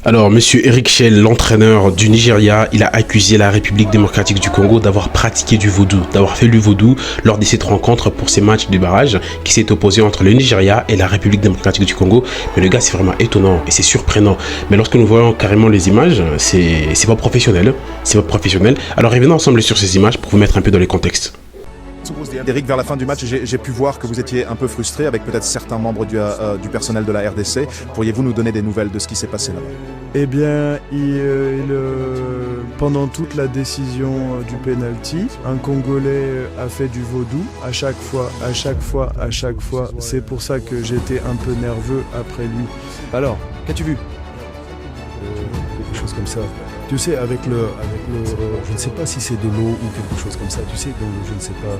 Alors, monsieur Eric Chelle, l'entraîneur du Nigeria, il a accusé la République démocratique du Congo d'avoir pratiqué du vaudou, d'avoir fait du vaudou lors de cette rencontre pour ces matchs de barrage qui s'est opposé entre le Nigeria et la République démocratique du Congo. Mais le gars, c'est vraiment étonnant et c'est surprenant. Mais lorsque nous voyons carrément les images, c'est pas professionnel. C'est pas professionnel. Alors, revenons ensemble sur ces images pour vous mettre un peu dans les contextes. Eric, vers la fin du match, j'ai pu voir que vous étiez un peu frustré avec peut-être certains membres du personnel de la RDC. Pourriez-vous nous donner des nouvelles de ce qui s'est passé là-bas? Eh bien, pendant toute la décision du penalty, un Congolais a fait du vaudou à chaque fois. C'est pour ça que j'étais un peu nerveux après lui. Alors, qu'as-tu vu? Quelque chose comme ça. Tu sais, avec le je ne sais pas si c'est de l'eau ou quelque chose comme ça, tu sais, donc je ne sais pas.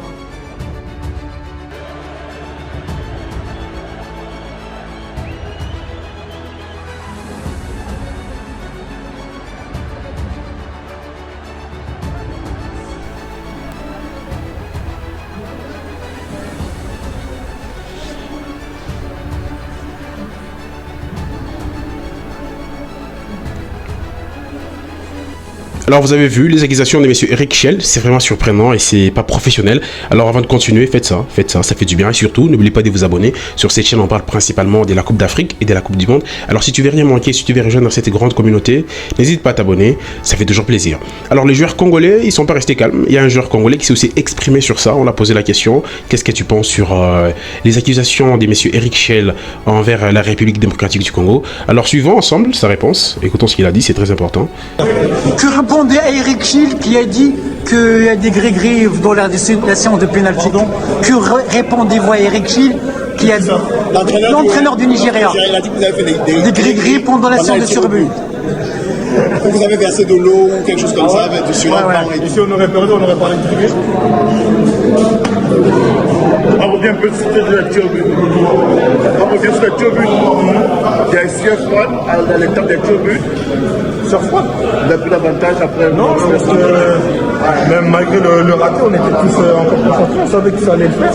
Alors vous avez vu les accusations de monsieur Eric Chelle, c'est vraiment surprenant et c'est pas professionnel. Alors avant de continuer, faites ça fait du bien et surtout n'oubliez pas de vous abonner. Sur cette chaîne on parle principalement de la Coupe d'Afrique et de la Coupe du Monde. Alors si tu veux rien manquer, si tu veux rejoindre cette grande communauté, n'hésite pas à t'abonner, ça fait toujours plaisir. Alors les joueurs congolais, ils sont pas restés calmes. Il y a un joueur congolais qui s'est aussi exprimé sur ça, on l'a posé la question. Qu'est-ce que tu penses sur les accusations de monsieur Eric Chelle envers la République démocratique du Congo? Alors suivons ensemble sa réponse, écoutons ce qu'il a dit, c'est très important. Que répondait à Eric Chelle qui a dit qu'il y a des gris-gris dans la séance de pénalty? Que répondez-vous à Eric Chelle qui a dit, l'entraîneur du Nigeria, il a dit que vous avez fait des gris-gris pendant la séance de survie? Vous avez versé de l'eau ou quelque chose comme ça dessus là. Ici on aurait perdu, on aurait parlé de gris. On revient un peu sur le tir au but. On revient sur le tir au but. Il y a un sur froid à l'étape des tirs au but. Sur froid. On a plus d'avantage après. Non, parce que même malgré le raté, on était tous encore concentrés. On savait que ça allait le faire.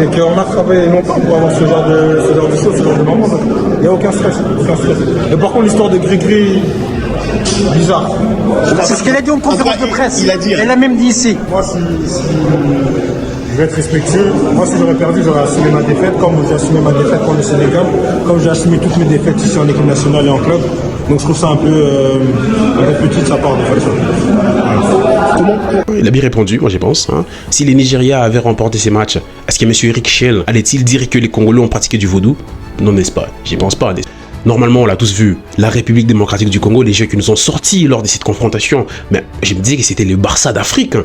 Et qu'on a travaillé longtemps pour avoir ce genre de choses, ce genre de moments. Il n'y a aucun stress. Et par contre, l'histoire de gris-gris, bizarre. C'est ce qu'elle a dit en conférence de presse. Il a dit. Elle a même dit ici. Moi, si je vais être respectueux, moi si j'aurais perdu, j'aurais assumé ma défaite, comme j'ai assumé ma défaite pour le Sénégal, comme j'ai assumé toutes mes défaites ici en équipe nationale et en club. Donc je trouve ça un peu petit de sa part de faire ça. Il a bien répondu, moi je pense. Si les Nigérias avaient remporté ces matchs, est-ce que M. Eric Chelle allait-il dire que les Congolais ont pratiqué du vaudou? Non, n'est-ce pas? J'y pense pas. Normalement, on l'a tous vu, la République démocratique du Congo, les jeux qui nous ont sortis lors de cette confrontation, mais je me disais que c'était le Barça d'Afrique.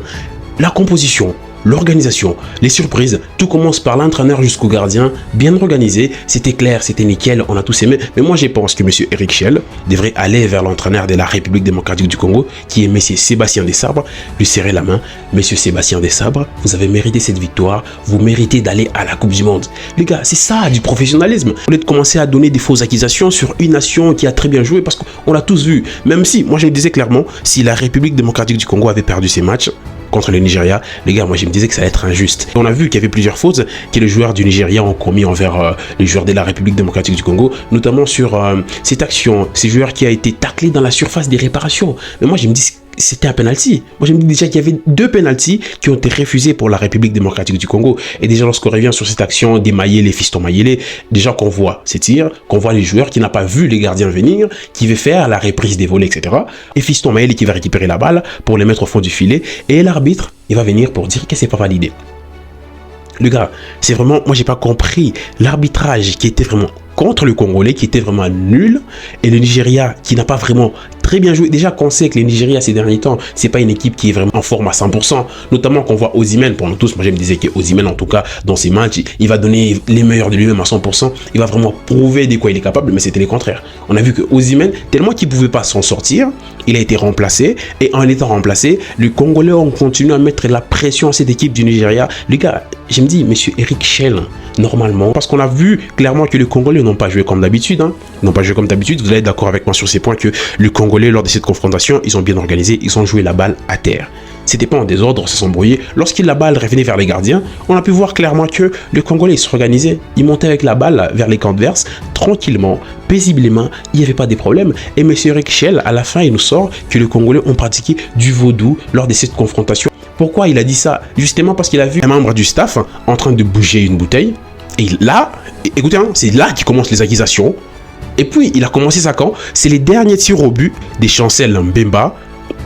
La composition, l'organisation, les surprises, tout commence par l'entraîneur jusqu'au gardien, bien organisé, c'était clair, c'était nickel, on a tous aimé. Mais moi je pense que M. Eric Chelle devrait aller vers l'entraîneur de la République démocratique du Congo, qui est M. Sébastien Desabre, lui serrer la main. M. Sébastien Desabre, vous avez mérité cette victoire, vous méritez d'aller à la Coupe du Monde. Les gars, c'est ça du professionnalisme. Au lieu de commencer à donner des fausses accusations sur une nation qui a très bien joué, parce qu'on l'a tous vu, même si, moi je le disais clairement, si la République démocratique du Congo avait perdu ses matchs contre le Nigeria, les gars, moi je me disais que ça allait être injuste. On a vu qu'il y avait plusieurs fautes que les joueurs du Nigeria ont commis envers les joueurs de la République démocratique du Congo, notamment sur cette action, ces joueurs qui a été taclé dans la surface des réparations. Mais moi je me dis c'était un penalty. Moi je me dis déjà qu'il y avait 2 penalties qui ont été refusés pour la République démocratique du Congo. Et déjà lorsqu'on revient sur cette action des Mayele, Fiston Mayele, déjà qu'on voit ces tirs, qu'on voit les joueurs qui n'ont pas vu les gardiens venir, qui veut faire la reprise des volets, etc. Et Fiston Mayele qui va récupérer la balle pour les mettre au fond du filet. Et l'arbitre, il va venir pour dire que c'est pas validé. Le gars, c'est vraiment, moi j'ai pas compris l'arbitrage qui était vraiment contre le Congolais, qui était vraiment nul, et le Nigeria qui n'a pas vraiment très bien joué. Déjà qu'on sait que le Nigeria ces derniers temps, c'est pas une équipe qui est vraiment en forme à 100%, notamment qu'on voit Osimhen, pour nous tous, moi je me disais que Osimhen en tout cas dans ses matchs, il va donner les meilleurs de lui-même à 100%, il va vraiment prouver de quoi il est capable, mais c'était le contraire. On a vu que Osimhen, tellement qu'il pouvait pas s'en sortir, il a été remplacé, et en étant remplacé, les Congolais ont continué à mettre la pression à cette équipe du Nigeria. Les gars, je me dis, monsieur Eric Chelle, normalement, parce qu'on a vu clairement que les Congolais n'ont pas joué comme d'habitude, n'ont pas joué comme d'habitude, vous allez être d'accord avec moi sur ces points que les Congolais, lors de cette confrontation, ils ont bien organisé, ils ont joué la balle à terre. C'était pas en désordre, ça s'embrouillait. Lorsqu'il la balle revenait vers les gardiens, on a pu voir clairement que le Congolais s'organisait. Il montait avec la balle vers les camps adverses, tranquillement, paisiblement, il n'y avait pas de problème. Et M. Rexchel, à la fin, il nous sort que les Congolais ont pratiqué du vaudou lors de cette confrontation. Pourquoi il a dit ça? Justement parce qu'il a vu un membre du staff en train de bouger une bouteille. Et là, écoutez, c'est là qu'il commence les accusations. Et puis, il a commencé ça quand? C'est les derniers tirs au but des Chancel Mbemba.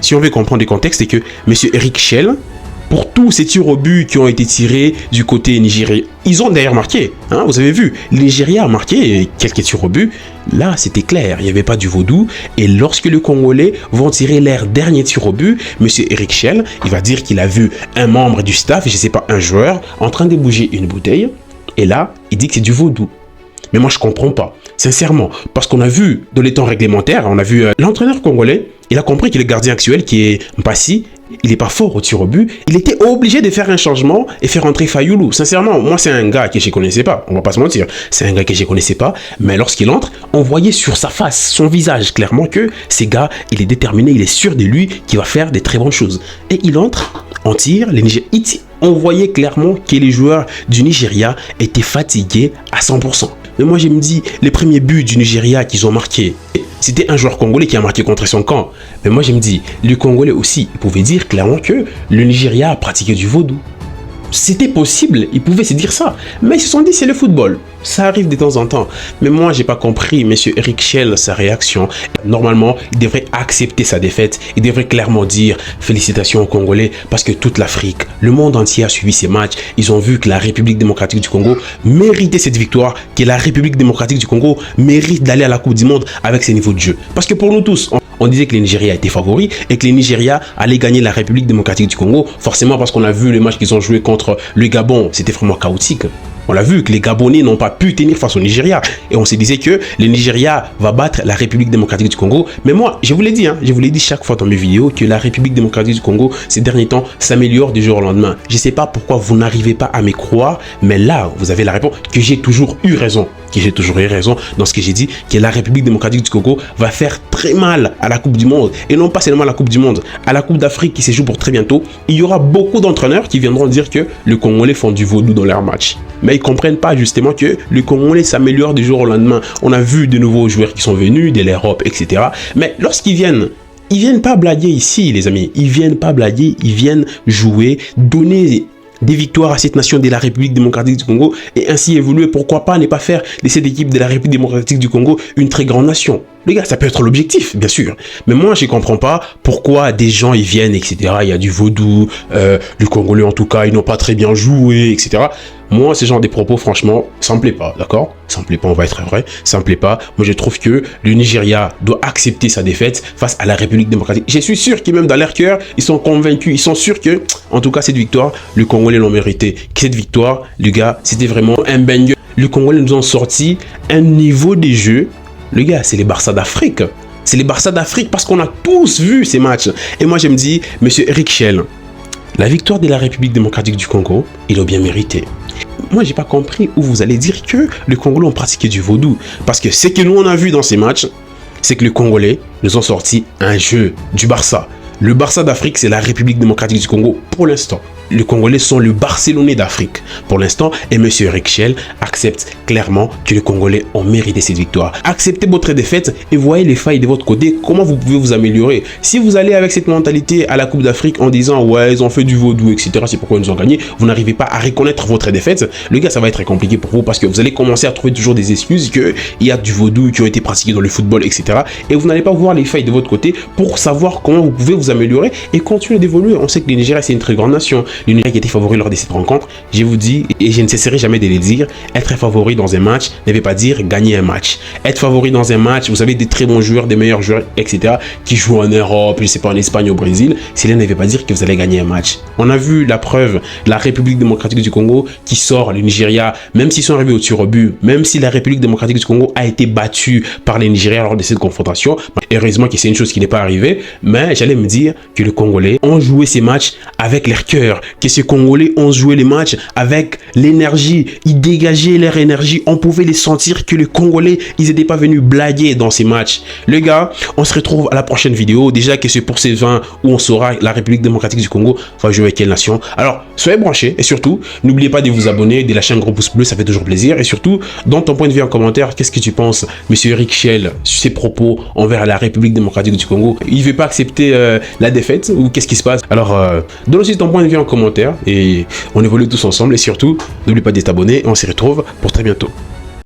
Si on veut comprendre le contexte, c'est que M. Rexchel, pour tous ces tirs au but qui ont été tirés du côté nigérien, ils ont d'ailleurs marqué. Hein, vous avez vu, le Nigeria a marqué quelques tirs au but. Là, c'était clair, il n'y avait pas du vaudou. Et lorsque les Congolais vont tirer leur dernier tir au but, M. Rexchel, il va dire qu'il a vu un membre du staff, je ne sais pas, un joueur, en train de bouger une bouteille. Et là, il dit que c'est du vaudou. Mais moi, je ne comprends pas, sincèrement. Parce qu'on a vu, dans les temps réglementaires, on a vu l'entraîneur congolais, il a compris que le gardien actuel, qui est Mpassi, il n'est pas fort au tir au but. Il était obligé de faire un changement et faire entrer Fayoulou. Sincèrement, moi, c'est un gars que je ne connaissais pas. On ne va pas se mentir. C'est un gars que je ne connaissais pas. Mais lorsqu'il entre, on voyait sur sa face, son visage, clairement que ce gars, il est déterminé, il est sûr de lui qu'il va faire des très bonnes choses. Et il entre, on tire, les Nigériens. On voyait clairement que les joueurs du Nigeria étaient fatigués à 100%. Mais moi, je me dis, les premiers buts du Nigeria qu'ils ont marqués, c'était un joueur congolais qui a marqué contre son camp. Mais moi, je me dis, les Congolais aussi, ils pouvaient dire clairement que le Nigeria a pratiqué du vaudou. C'était possible, ils pouvaient se dire ça. Mais ils se sont dit, c'est le football. Ça arrive de temps en temps. Mais moi, j'ai pas compris, M. Rexchel, sa réaction. Normalement, il devrait accepter sa défaite. Il devrait clairement dire félicitations aux Congolais parce que toute l'Afrique, le monde entier a suivi ces matchs. Ils ont vu que la République démocratique du Congo méritait cette victoire, que la République démocratique du Congo mérite d'aller à la Coupe du Monde avec ces niveaux de jeu. Parce que pour nous tous, on disait que le Nigeria était favori et que le Nigeria allait gagner la République démocratique du Congo, forcément parce qu'on a vu les matchs qu'ils ont joués contre le Gabon, c'était vraiment chaotique. On l'a vu que les Gabonais n'ont pas pu tenir face au Nigeria. Et on se disait que le Nigeria va battre la République démocratique du Congo. Mais moi, je vous l'ai dit, je vous l'ai dit chaque fois dans mes vidéos, que la République démocratique du Congo, ces derniers temps, s'améliore du jour au lendemain. Je ne sais pas pourquoi vous n'arrivez pas à me croire, mais là, vous avez la réponse, que j'ai toujours eu raison. Que j'ai toujours eu raison dans ce que j'ai dit, que la République démocratique du Congo va faire très mal à la Coupe du Monde. Et non pas seulement à la Coupe du Monde, à la Coupe d'Afrique qui se joue pour très bientôt. Il y aura beaucoup d'entraîneurs qui viendront dire que les Congolais font du vaudou dans leurs matchs. Mais ils ne comprennent pas justement que le Congolais s'améliore du jour au lendemain. On a vu de nouveaux joueurs qui sont venus, de l'Europe, etc. Mais lorsqu'ils viennent pas blaguer ici, les amis. Ils viennent pas blaguer, ils viennent jouer, donner des victoires à cette nation de la République démocratique du Congo et ainsi évoluer. Pourquoi pas ne pas faire de cette équipe de la République démocratique du Congo une très grande nation? Les gars, ça peut être l'objectif, bien sûr. Mais moi, je ne comprends pas pourquoi des gens ils viennent, etc. Il y a du vaudou, les Congolais en tout cas, ils n'ont pas très bien joué, etc. Moi, ce genre de propos, franchement, ça me plaît pas, d'accord? Ça me plaît pas, on va être vrai, ça me plaît pas. Moi, je trouve que le Nigeria doit accepter sa défaite face à la République démocratique. Je suis sûr que même dans leur cœur, ils sont convaincus, ils sont sûrs que, en tout cas, cette victoire, les Congolais l'ont mérité. Que cette victoire, les gars, c'était vraiment un banger. Les Congolais nous ont sorti un niveau de jeu. Les gars, c'est les Barça d'Afrique. C'est les Barça d'Afrique parce qu'on a tous vu ces matchs. Et moi, je me dis, M. Rexchel, la victoire de la République démocratique du Congo, il l'a bien mérité. Moi, j'ai pas compris où vous allez dire que les Congolais ont pratiqué du vaudou. Parce que ce que nous, on a vu dans ces matchs, c'est que les Congolais nous ont sorti un jeu du Barça. Le Barça d'Afrique, c'est la République démocratique du Congo pour l'instant. Les Congolais sont le Barcelonais d'Afrique pour l'instant et M. Rexchel accepte clairement que les Congolais ont mérité cette victoire. Acceptez votre défaite et voyez les failles de votre côté, comment vous pouvez vous améliorer. Si vous allez avec cette mentalité à la Coupe d'Afrique en disant ouais ils ont fait du vaudou etc, c'est pourquoi ils nous ont gagné, vous n'arrivez pas à reconnaître votre défaite, le gars ça va être très compliqué pour vous parce que vous allez commencer à trouver toujours des excuses qu'il y a du vaudou qui ont été pratiqués dans le football etc. Et vous n'allez pas voir les failles de votre côté pour savoir comment vous pouvez vous améliorer et continuer d'évoluer. On sait que le Nigeria c'est une très grande nation. Le Nigeria qui était favori lors de cette rencontre, je vous dis, et je ne cesserai jamais de le dire, être favori dans un match ne veut pas dire gagner un match. Être favori dans un match, vous avez des très bons joueurs, des meilleurs joueurs, etc., qui jouent en Europe, je sais pas, en Espagne, au Brésil, cela ne veut pas dire que vous allez gagner un match. On a vu la preuve de la République démocratique du Congo qui sort le Nigeria, même s'ils sont arrivés au tir au but, même si la République démocratique du Congo a été battue par les Nigériens lors de cette confrontation. Heureusement que c'est une chose qui n'est pas arrivée, mais j'allais me dire que les Congolais ont joué ces matchs avec leur cœur, que ces Congolais ont joué les matchs avec l'énergie. Ils dégageaient leur énergie. On pouvait les sentir que les Congolais, ils n'étaient pas venus blaguer dans ces matchs. Les gars, on se retrouve à la prochaine vidéo. Déjà que c'est pour ces 20 où on saura la République démocratique du Congo va jouer avec quelle nation. Alors, soyez branchés et surtout, n'oubliez pas de vous abonner, de lâcher un gros pouce bleu, ça fait toujours plaisir. Et surtout, dans ton point de vue en commentaire, qu'est-ce que tu penses, monsieur Eric Schell, sur ses propos envers la République démocratique du Congo? Il ne veut pas accepter la défaite ou qu'est-ce qui se passe? Alors, donne aussi ton point de vue en commentaire et on évolue tous ensemble. Et surtout, n'oublie pas de t'abonner et on se retrouve pour très bientôt.